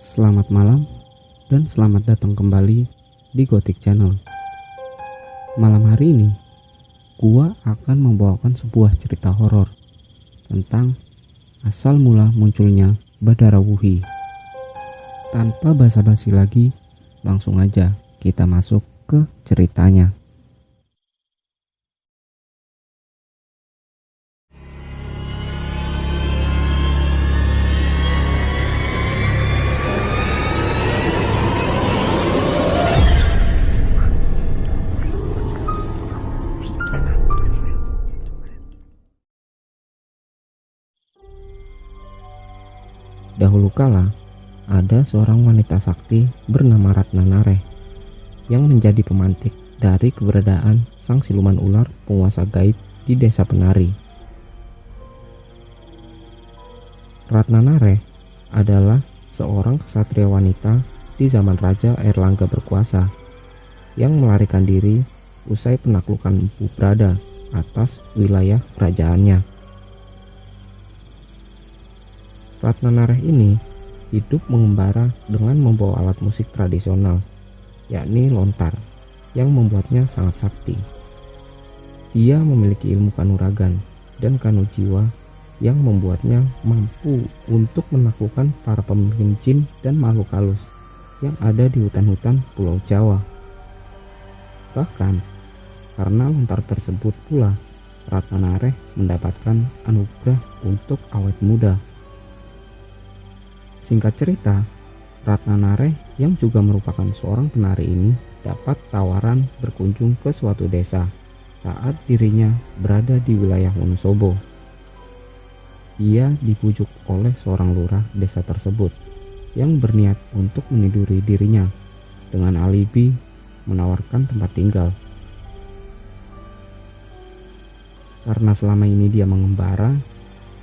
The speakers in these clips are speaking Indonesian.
Selamat malam dan selamat datang kembali di Gothic Channel. Malam hari ini, gua akan membawakan sebuah cerita horor tentang asal mula munculnya Badara Wuhi. Tanpa basa-basi lagi, langsung aja kita masuk ke ceritanya. Dahulu kala, ada seorang wanita sakti bernama Ratna Nareh yang menjadi pemantik dari keberadaan sang siluman ular penguasa gaib di desa Penari. Ratna Nareh adalah seorang ksatria wanita di zaman Raja Airlangga berkuasa yang melarikan diri usai penaklukan Empu Brada atas wilayah kerajaannya. Ratna Nareh ini hidup mengembara dengan membawa alat musik tradisional, yakni lontar, yang membuatnya sangat sakti. Dia memiliki ilmu kanuragan dan kanu jiwa yang membuatnya mampu untuk menaklukkan para pemimpin jin dan makhluk halus yang ada di hutan-hutan Pulau Jawa. Bahkan, karena lontar tersebut pula, Ratna Nareh mendapatkan anugerah untuk awet muda. Singkat cerita, Ratna Nareh yang juga merupakan seorang penari ini dapat tawaran berkunjung ke suatu desa saat dirinya berada di wilayah Wonosobo. Dia dibujuk oleh seorang lurah desa tersebut yang berniat untuk meniduri dirinya dengan alibi menawarkan tempat tinggal. Karena selama ini dia mengembara,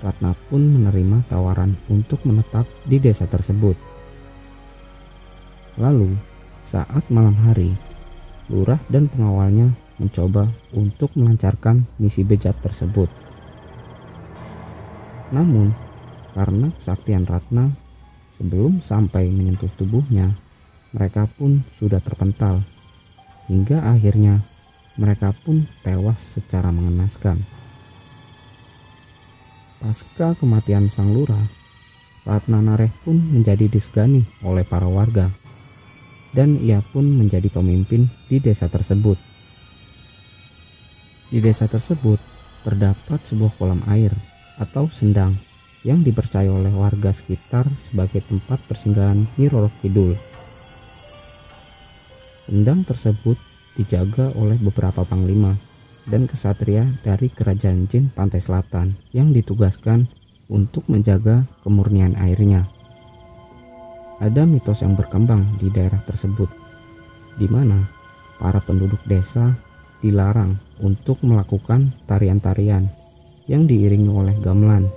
Ratna pun menerima tawaran untuk menetap di desa tersebut. Lalu, saat malam hari, lurah dan pengawalnya mencoba untuk melancarkan misi bejat tersebut. Namun, karena kesaktian Ratna, sebelum sampai menyentuh tubuhnya, mereka pun sudah terpental. Hingga akhirnya, mereka pun tewas secara mengenaskan. Pasca kematian sang lurah, Ratna Nareh pun menjadi disegani oleh para warga, dan ia pun menjadi pemimpin di desa tersebut. Di desa tersebut terdapat sebuah kolam air atau sendang yang dipercaya oleh warga sekitar sebagai tempat persinggahan Nyi Roro Kidul. Sendang tersebut dijaga oleh beberapa panglima dan kesatria dari kerajaan jin pantai selatan yang ditugaskan untuk menjaga kemurnian airnya. Ada mitos yang berkembang di daerah tersebut, di mana para penduduk desa dilarang untuk melakukan tarian-tarian yang diiringi oleh gamelan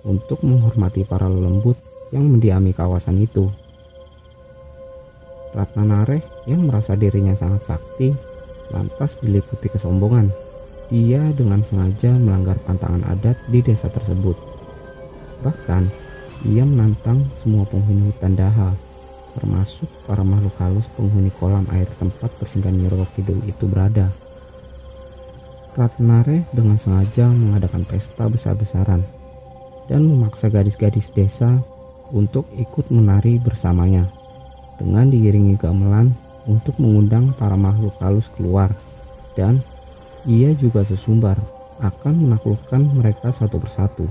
untuk menghormati para lelembut yang mendiami kawasan itu. Ratna Nareh yang merasa dirinya sangat sakti lantas diliputi kesombongan. Dia dengan sengaja melanggar pantangan adat di desa tersebut. Bahkan, ia menantang semua penghuni hutan Daha, termasuk para makhluk halus penghuni kolam air tempat persinggahan Nyi Roro Kidul itu berada. Ratna Nareh dengan sengaja mengadakan pesta besar-besaran dan memaksa gadis-gadis desa untuk ikut menari bersamanya dengan diiringi gamelan untuk mengundang para makhluk halus keluar, dan ia juga sesumbar akan menaklukkan mereka satu persatu.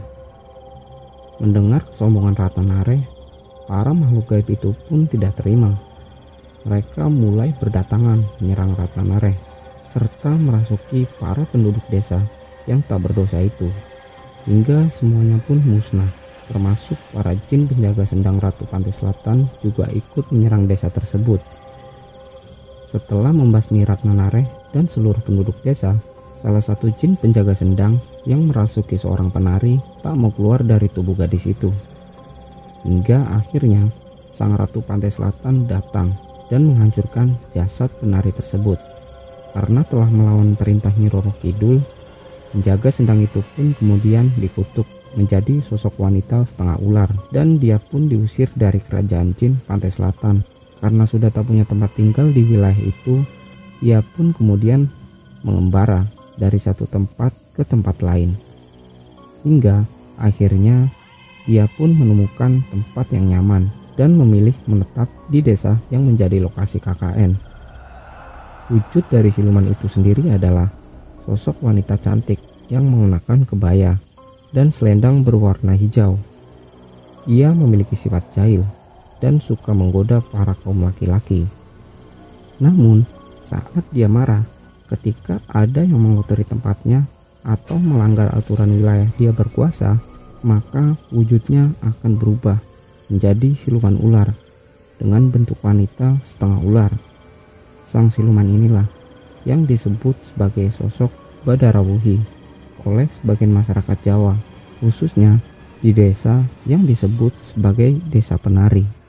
Mendengar kesombongan Ratna Nareh, para makhluk gaib itu pun tidak terima. Mereka mulai berdatangan menyerang Ratna Nareh serta merasuki para penduduk desa yang tak berdosa itu, hingga semuanya pun musnah, termasuk para jin penjaga sendang Ratu Pantai Selatan juga ikut menyerang desa tersebut. Setelah membasmi Ratna Nareh dan seluruh penduduk desa, salah satu jin penjaga sendang yang merasuki seorang penari tak mau keluar dari tubuh gadis itu. Hingga akhirnya sang Ratu Pantai Selatan datang dan menghancurkan jasad penari tersebut. Karena telah melawan perintah Nyi Roro Kidul, Penjaga sendang itu pun kemudian dikutuk menjadi sosok wanita setengah ular, dan dia pun diusir dari kerajaan jin pantai selatan. Karena sudah tak punya tempat tinggal di wilayah itu, ia pun kemudian mengembara dari satu tempat ke tempat lain. Hingga akhirnya ia pun menemukan tempat yang nyaman dan memilih menetap di desa yang menjadi lokasi KKN. Wujud dari siluman itu sendiri adalah sosok wanita cantik yang mengenakan kebaya dan selendang berwarna hijau. Ia memiliki sifat jahil dan suka menggoda para kaum laki-laki. Namun, saat dia marah ketika ada yang mengotori tempatnya atau melanggar aturan wilayah dia berkuasa, maka wujudnya akan berubah menjadi siluman ular dengan bentuk wanita setengah ular. Sang siluman inilah yang disebut sebagai sosok Badarawuhi oleh sebagian masyarakat Jawa, khususnya di desa yang disebut sebagai Desa Penari.